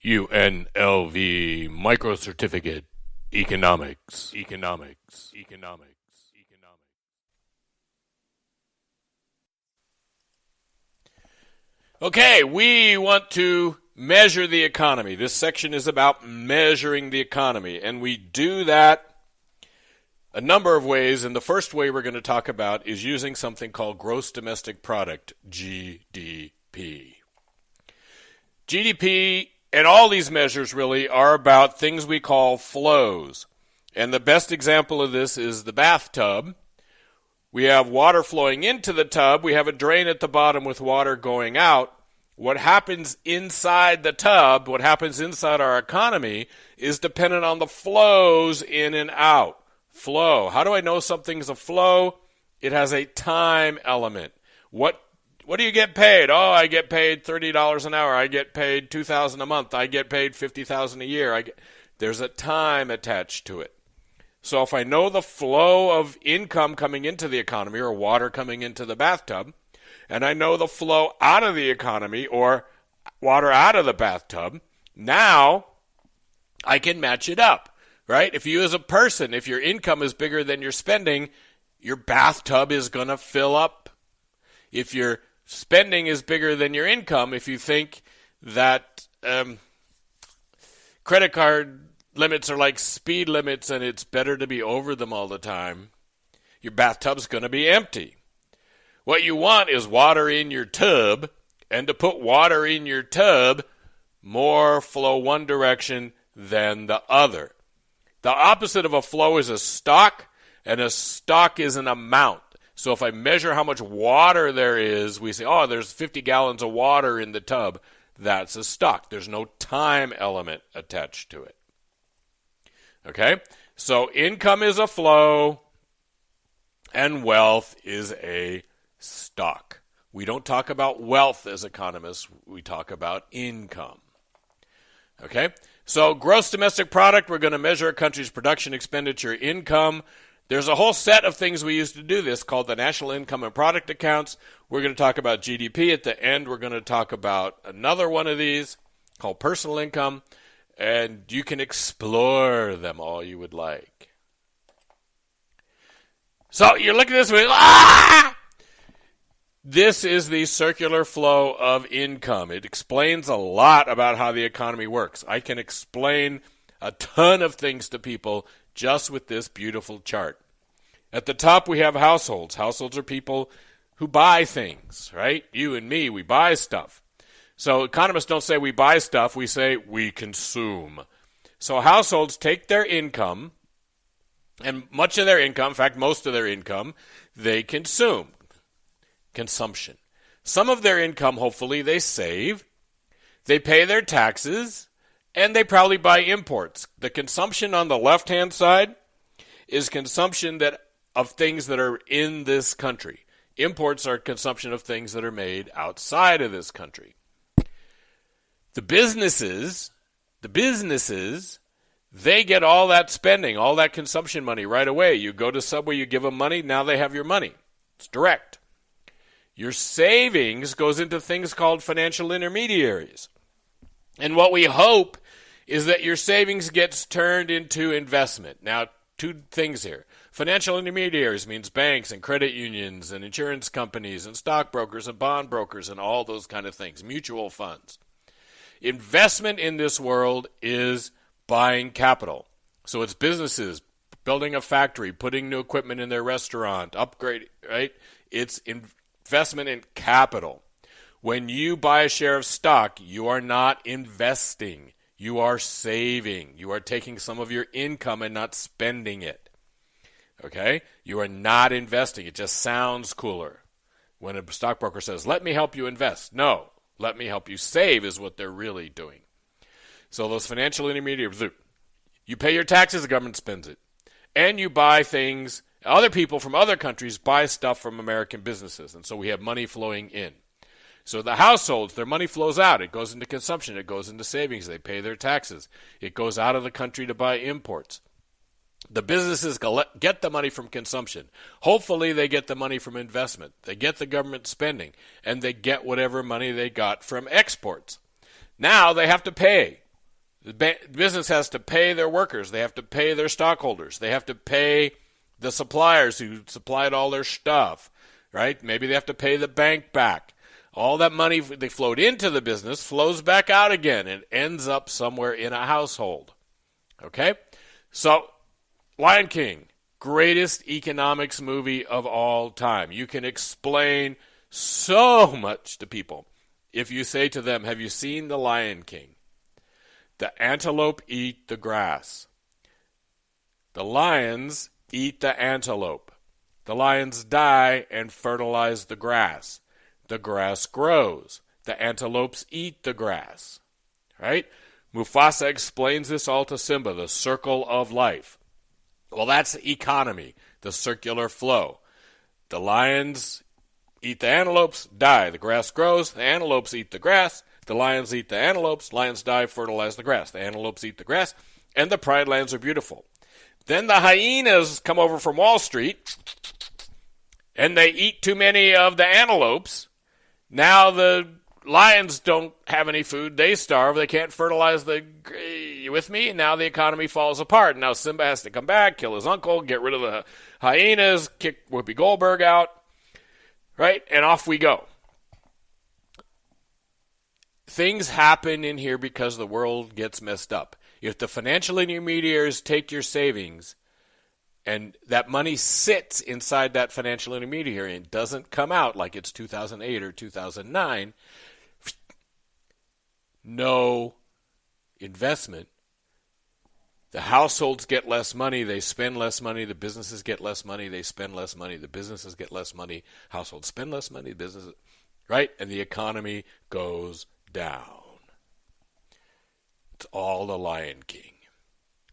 UNLV Microcertificate Economics. Okay, we want to measure the economy. This section is about measuring the economy, and we do that a number of ways, and the first way we're going to talk about is using something called Gross Domestic Product, GDP. GDP and all these measures really are about things we call flows. And the best example of this is the bathtub. We have water flowing into the tub. We have a drain at the bottom with water going out. What happens inside the tub, what happens inside our economy, is dependent on the flows in and out. Flow. How do I know something's a flow? It has a time element. What do you get paid? Oh, I get paid $30 an hour. I get paid $2,000 a month. I get paid $50,000 a year. There's a time attached to it. So if I know the flow of income coming into the economy or water coming into the bathtub, and I know the flow out of the economy or water out of the bathtub, now I can match it up. Right? If you as a person, if your income is bigger than your spending, your bathtub is going to fill up. If your spending is bigger than your income, if you think that credit card limits are like speed limits and it's better to be over them all the time, your bathtub's going to be empty. What you want is water in your tub, and to put water in your tub, more flow one direction than the other. The opposite of a flow is a stock, and a stock is an amount. So if I measure how much water there is, we say, oh, there's 50 gallons of water in the tub. That's a stock. There's no time element attached to it. Okay? So income is a flow, and wealth is a stock. We don't talk about wealth as economists. We talk about income. Okay? So gross domestic product, we're going to measure a country's production, expenditure, income. There's a whole set of things we use to do this called the national income and product accounts. We're going to talk about GDP. At the end, we're going to talk about another one of these called personal income. And you can explore them all you would like. So you're looking at this with, This is the circular flow of income. It explains a lot about how the economy works. I can explain a ton of things to people just with this beautiful chart. At the top, we have households. Households are people who buy things, right? You and me, we buy stuff. So economists don't say we buy stuff, we say we consume. So households take their income, and much of their income, in fact, most of their income, they consume. Consumption. Some of their income, hopefully, they save, they pay their taxes, and they probably buy imports. The consumption on the left-hand side is consumption of things that are in this country. Imports are consumption of things that are made outside of this country. The businesses, they get all that spending, all that consumption money right away. You go to Subway, you give them money, now they have your money. It's direct. Your savings goes into things called financial intermediaries. And what we hope is that your savings gets turned into investment. Now, two things here. Financial intermediaries means banks and credit unions and insurance companies and stockbrokers and bond brokers and all those kind of things, mutual funds. Investment in this world is buying capital. So it's businesses building a factory, putting new equipment in their restaurant, upgrading, right? It's investment in capital. When you buy a share of stock, you are not investing. You are saving. You are taking some of your income and not spending it. Okay? You are not investing. It just sounds cooler. When a stockbroker says, let me help you invest. No, let me help you save is what they're really doing. So those financial intermediaries, you pay your taxes, the government spends it. And you buy things. Other people from other countries buy stuff from American businesses, and so we have money flowing in. So the households, their money flows out. It goes into consumption. It goes into savings. They pay their taxes. It goes out of the country to buy imports. The businesses get the money from consumption. Hopefully they get the money from investment. They get the government spending, and they get whatever money they got from exports. Now they have to pay. The business has to pay their workers. They have to pay their stockholders. They have to pay the suppliers who supplied all their stuff, right? Maybe they have to pay the bank back. All that money they flowed into the business flows back out again and ends up somewhere in a household. Okay? So, Lion King, greatest economics movie of all time. You can explain so much to people if you say to them, have you seen The Lion King? The antelope eat the grass. The lions eat the antelope. The lions die and fertilize the grass. The grass grows. The antelopes eat the grass. Right? Mufasa explains this all to Simba, the circle of life. Well, that's economy, the circular flow. The lions eat the antelopes, die. The grass grows. The antelopes eat the grass. The lions eat the antelopes. Lions die, fertilize the grass. The antelopes eat the grass. And the Pride Lands are beautiful. Then the hyenas come over from Wall Street, and they eat too many of the antelopes. Now the lions don't have any food. They starve. They can't fertilize the... You with me? And now the economy falls apart. Now Simba has to come back, kill his uncle, get rid of the hyenas, kick Whoopi Goldberg out, right? And off we go. Things happen in here because the world gets messed up. If the financial intermediaries take your savings and that money sits inside that financial intermediary and doesn't come out like it's 2008 or 2009, no investment. The households get less money, they spend less money, the businesses get less money, they spend less money, the businesses get less money, households spend less money, businesses, right? And the economy goes down. It's all the Lion King.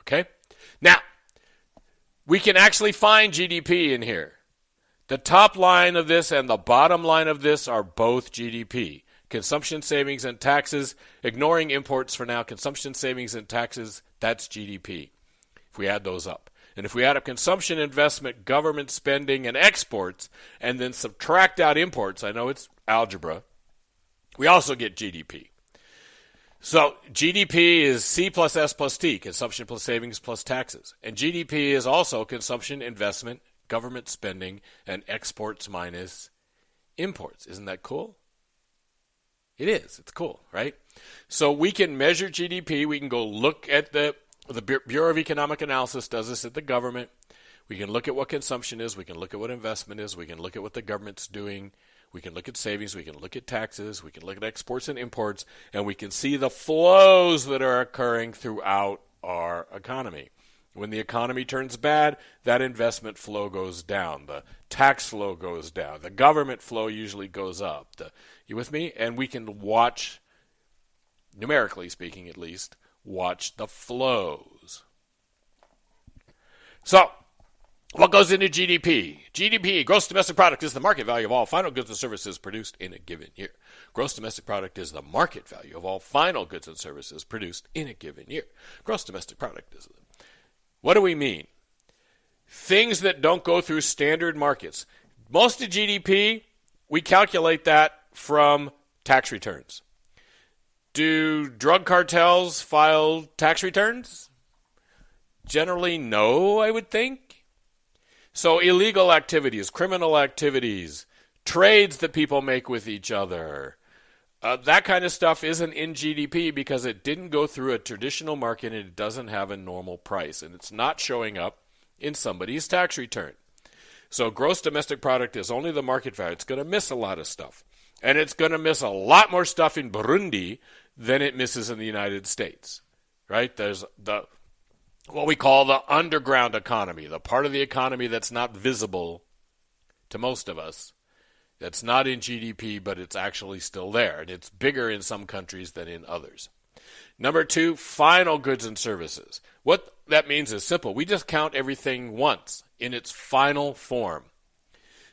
Okay? Now, we can actually find GDP in here. The top line of this and the bottom line of this are both GDP. Consumption, savings, and taxes. Ignoring imports for now. Consumption, savings, and taxes, that's GDP. If we add those up. And if we add up consumption, investment, government spending, and exports, and then subtract out imports, I know it's algebra, we also get GDP. So GDP is C plus S plus T, consumption plus savings plus taxes. And GDP is also consumption, investment, government spending, and exports minus imports. Isn't that cool? It is. It's cool, right? So we can measure GDP. We can go look at the Bureau of Economic Analysis does this at the government. We can look at what consumption is. We can look at what investment is. We can look at what the government's doing. We can look at savings, we can look at taxes, we can look at exports and imports, and we can see the flows that are occurring throughout our economy. When the economy turns bad, that investment flow goes down. The tax flow goes down. The government flow usually goes up. You with me? And we can watch, numerically speaking at least, watch the flows. So, what goes into GDP? GDP, gross domestic product, is the market value of all final goods and services produced in a given year. Gross domestic product is the market value of all final goods and services produced in a given year. Gross domestic product is... What do we mean? Things that don't go through standard markets. Most of GDP, we calculate that from tax returns. Do drug cartels file tax returns? Generally, no, I would think. So illegal activities, criminal activities, trades that people make with each other, that kind of stuff isn't in GDP because it didn't go through a traditional market and it doesn't have a normal price. And it's not showing up in somebody's tax return. So gross domestic product is only the market value. It's going to miss a lot of stuff. And it's going to miss a lot more stuff in Burundi than it misses in the United States. Right? There's what we call the underground economy, the part of the economy that's not visible to most of us, that's not in GDP, but it's actually still there. And it's bigger in some countries than in others. Number 2, final goods and services. What that means is simple. We just count everything once in its final form.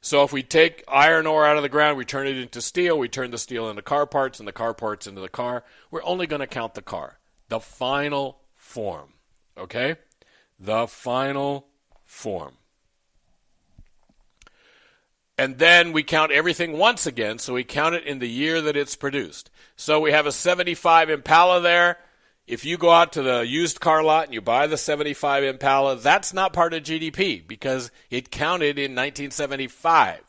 So if we take iron ore out of the ground, we turn it into steel, we turn the steel into car parts, and the car parts into the car, we're only going to count the car, the final form. Okay? The final form. And then we count everything once again, so we count it in the year that it's produced. So we have a 75 Impala there. If you go out to the used car lot and you buy the 75 Impala, that's not part of GDP because it counted in 1975.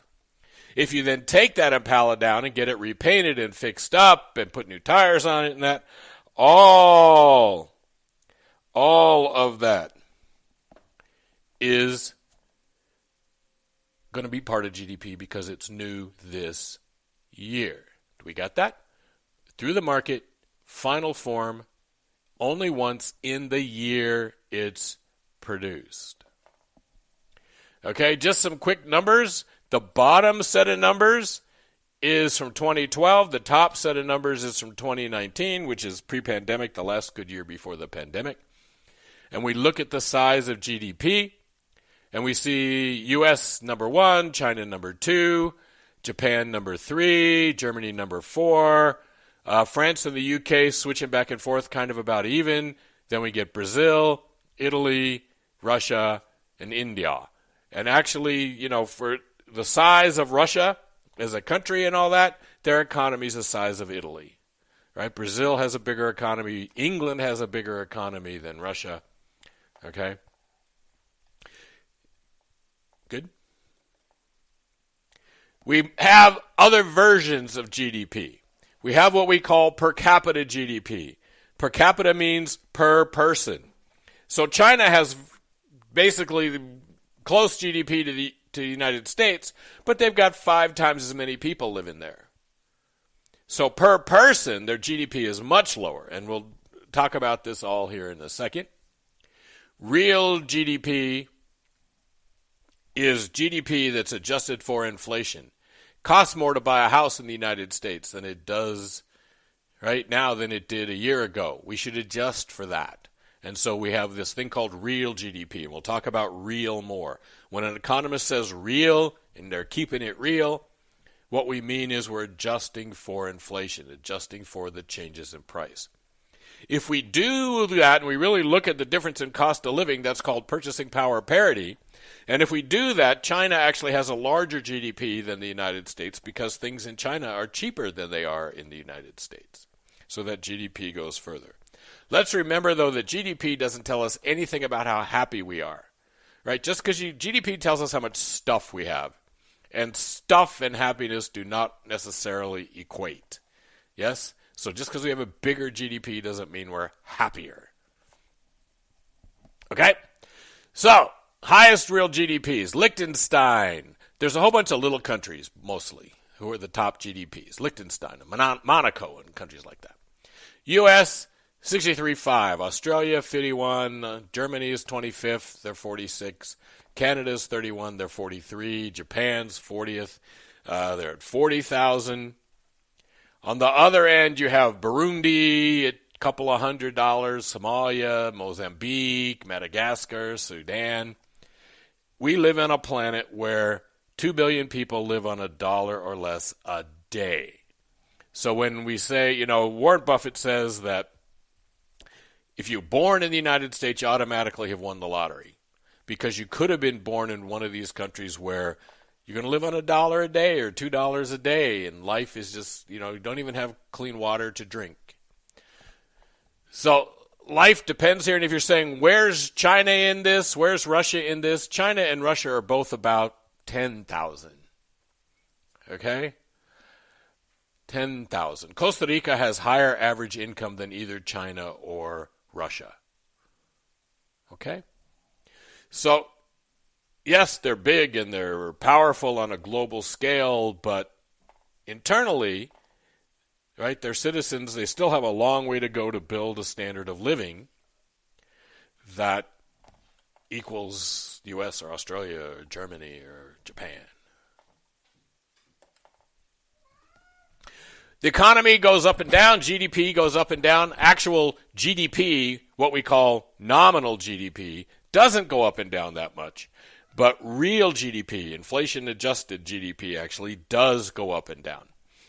If you then take that Impala down and get it repainted and fixed up and put new tires on it and that, all of that is going to be part of GDP because it's new this year. Do we got that? Through the market, final form, only once in the year it's produced. Okay, just some quick numbers. The bottom set of numbers is from 2012. The top set of numbers is from 2019, which is pre-pandemic, the last good year before the pandemic. And we look at the size of GDP, and we see U.S. number 1, China number 2, Japan number 3, Germany number 4, France and the U.K. switching back and forth kind of about even. Then we get Brazil, Italy, Russia, and India. And actually, for the size of Russia as a country and all that, their economy is the size of Italy. Right? Brazil has a bigger economy. England has a bigger economy than Russia. Okay? Good? We have other versions of GDP. We have what we call per capita GDP. Per capita means per person. So China has basically close GDP to the United States, but they've got 5 times as many people living there. So per person, their GDP is much lower, and we'll talk about this all here in a second. Real GDP is GDP that's adjusted for inflation. Costs more to buy a house in the United States than it does right now than it did a year ago. We should adjust for that. And so we have this thing called real GDP, and we'll talk about real more. When an economist says real, and they're keeping it real, what we mean is we're adjusting for inflation, adjusting for the changes in price. If we do that, and we really look at the difference in cost of living, that's called purchasing power parity. And if we do that, China actually has a larger GDP than the United States because things in China are cheaper than they are in the United States. So that GDP goes further. Let's remember, though, that GDP doesn't tell us anything about how happy we are. Right? Just because GDP tells us how much stuff we have. And stuff and happiness do not necessarily equate. Yes? So just because we have a bigger GDP doesn't mean we're happier. Okay? So, highest real GDPs. Liechtenstein. There's a whole bunch of little countries, mostly, who are the top GDPs. Liechtenstein, Monaco, and countries like that. U.S., 63.5. Australia, 51. Germany is 25th. They're 46. Canada's 31. They're 43. Japan's 40th. They're at 40,000. On the other end, you have Burundi at a couple of $100. Somalia, Mozambique, Madagascar, Sudan. We live on a planet where 2 billion people live on $1 or less a day. So when we say, Warren Buffett says that if you're born in the United States, you automatically have won the lottery. Because you could have been born in one of these countries where you're going to live on $1 a day or $2 a day, and life is just, you don't even have clean water to drink. So life depends here, and if you're saying, where's China in this? Where's Russia in this? China and Russia are both about 10,000. Okay? 10,000. Costa Rica has higher average income than either China or Russia. Okay? So, yes, they're big and they're powerful on a global scale, but internally, right, their citizens, they still have a long way to go to build a standard of living that equals U.S. or Australia or Germany or Japan. The economy goes up and down, GDP goes up and down. Actual GDP, what we call nominal GDP, doesn't go up and down that much. But real GDP, inflation-adjusted GDP, actually does go up and down.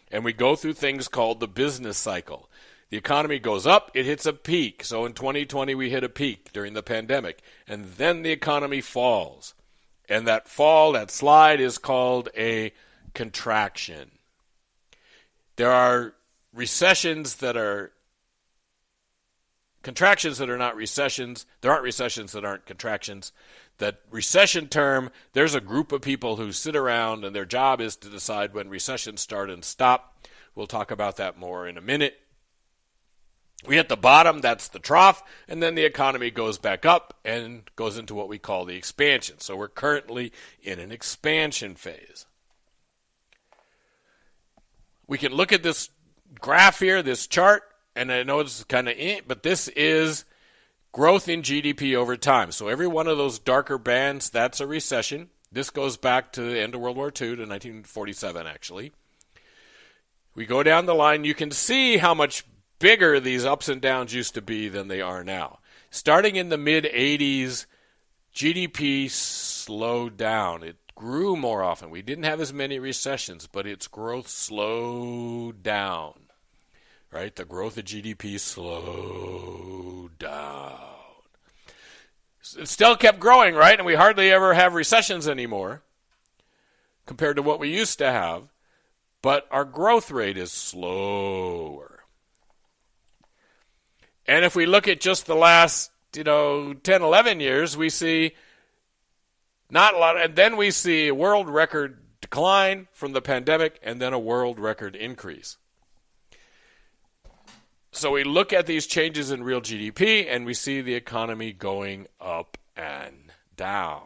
And we go through things called the business cycle. The economy goes up, it hits a peak. So in 2020, we hit a peak during the pandemic. And then the economy falls. And that fall, that slide, is called a contraction. There are recessions that are contractions that are not recessions. There aren't recessions that aren't contractions. That recession term, there's a group of people who sit around and their job is to decide when recessions start and stop. We'll talk about that more in a minute. We hit the bottom, that's the trough, and then the economy goes back up and goes into what we call the expansion. So we're currently in an expansion phase. We can look at this graph here, this chart, and I know it's kind of but this is growth in GDP over time. So every one of those darker bands, that's a recession. This goes back to the end of World War II, to 1947, actually. We go down the line, you can see how much bigger these ups and downs used to be than they are now. Starting in the mid-'80s, GDP slowed down. It grew more often. We didn't have as many recessions, but its growth slowed down. Right? The growth of GDP slowed down. It still kept growing, right? And we hardly ever have recessions anymore compared to what we used to have. But our growth rate is slower. And if we look at just the last, 10, 11 years, we see not a lot. And then we see a world record decline from the pandemic and then a world record increase. So we look at these changes in real GDP and we see the economy going up and down.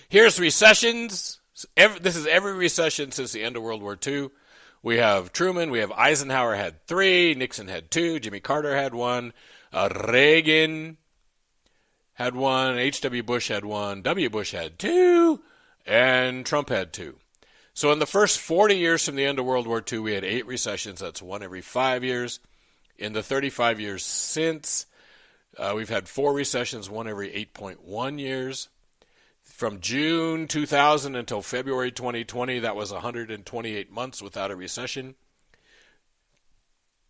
Here's recessions. This is every recession since the end of World War II. We have Truman, we have Eisenhower had 3, Nixon had 2, Jimmy Carter had 1, Reagan had 1, H.W. Bush had 1, W. Bush had 2, and Trump had 2. So in the first 40 years from the end of World War II, we had 8 recessions. That's 1 every 5 years. In the 35 years since, we've had 4 recessions, 1 every 8.1 years. From June 2000 until February 2020, that was 128 months without a recession.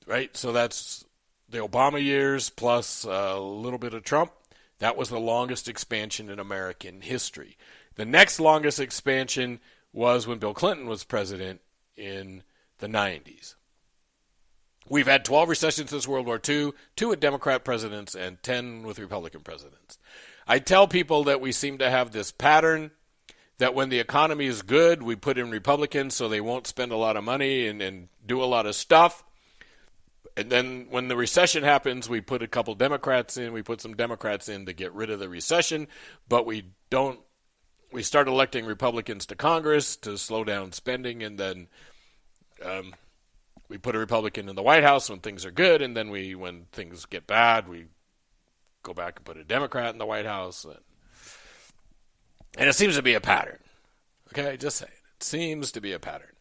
Right? So that's the Obama years plus a little bit of Trump. That was the longest expansion in American history. The next longest expansion was when Bill Clinton was president in the 90s. We've had 12 recessions since World War II, 2 with Democrat presidents and 10 with Republican presidents. I tell people that we seem to have this pattern that when the economy is good, we put in Republicans so they won't spend a lot of money and do a lot of stuff. And then when the recession happens, we put a couple Democrats in. We put some Democrats in to get rid of the recession, but we start electing Republicans to Congress to slow down spending, and then we put a Republican in the White House when things are good, and then when things get bad, we go back and put a Democrat in the White House. And it seems to be a pattern. Okay, just saying. It seems to be a pattern.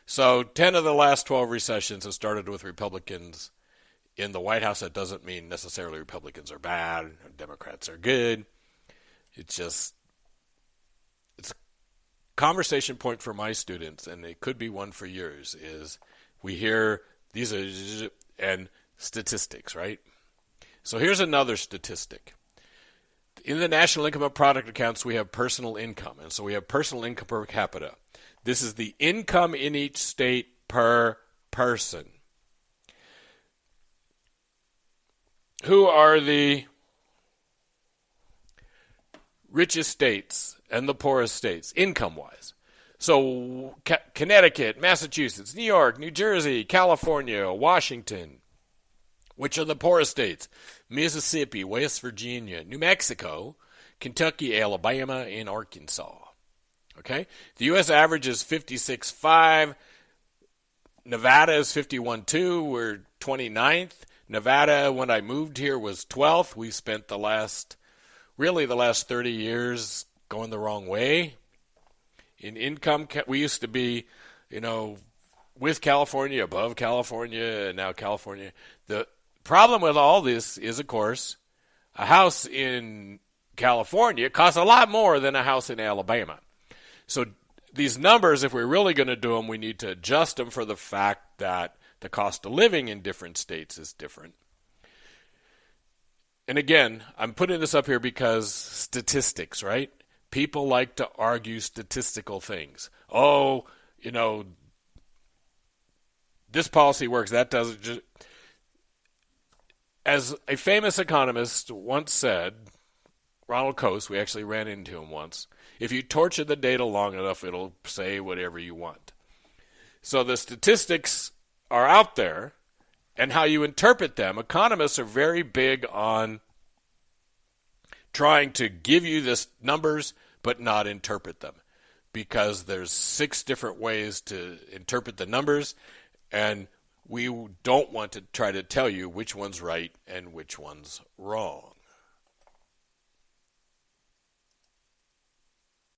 So 10 of the last 12 recessions have started with Republicans in the White House. That doesn't mean necessarily Republicans are bad or Democrats are good. It's a conversation point for my students, and it could be one for yours, is we hear these are and statistics, right? So here's another statistic. In the national income and product accounts, we have personal income. And so we have personal income per capita. This is the income in each state per person. Who are the richest states and the poorest states, income-wise? So Connecticut, Massachusetts, New York, New Jersey, California, Washington. Which are the poorest states? Mississippi, West Virginia, New Mexico, Kentucky, Alabama, and Arkansas. Okay? The U.S. average is 56.5. Nevada is 51.2. We're 29th. Nevada, when I moved here, was 12th. We spent the last 30 years going the wrong way. In income, we used to be, with California, above California, and now California. The problem with all this is, of course, a house in California costs a lot more than a house in Alabama. So these numbers, if we're really going to do them, we need to adjust them for the fact that the cost of living in different states is different. And again, I'm putting this up here because statistics, right? People like to argue statistical things. Oh, this policy works, that doesn't. as a famous economist once said, Ronald Coase, we actually ran into him once, if you torture the data long enough, it'll say whatever you want. So the statistics are out there, and how you interpret them. Economists are very big on trying to give you the numbers but not interpret them, because there's 6 different ways to interpret the numbers, and we don't want to try to tell you which one's right and which one's wrong.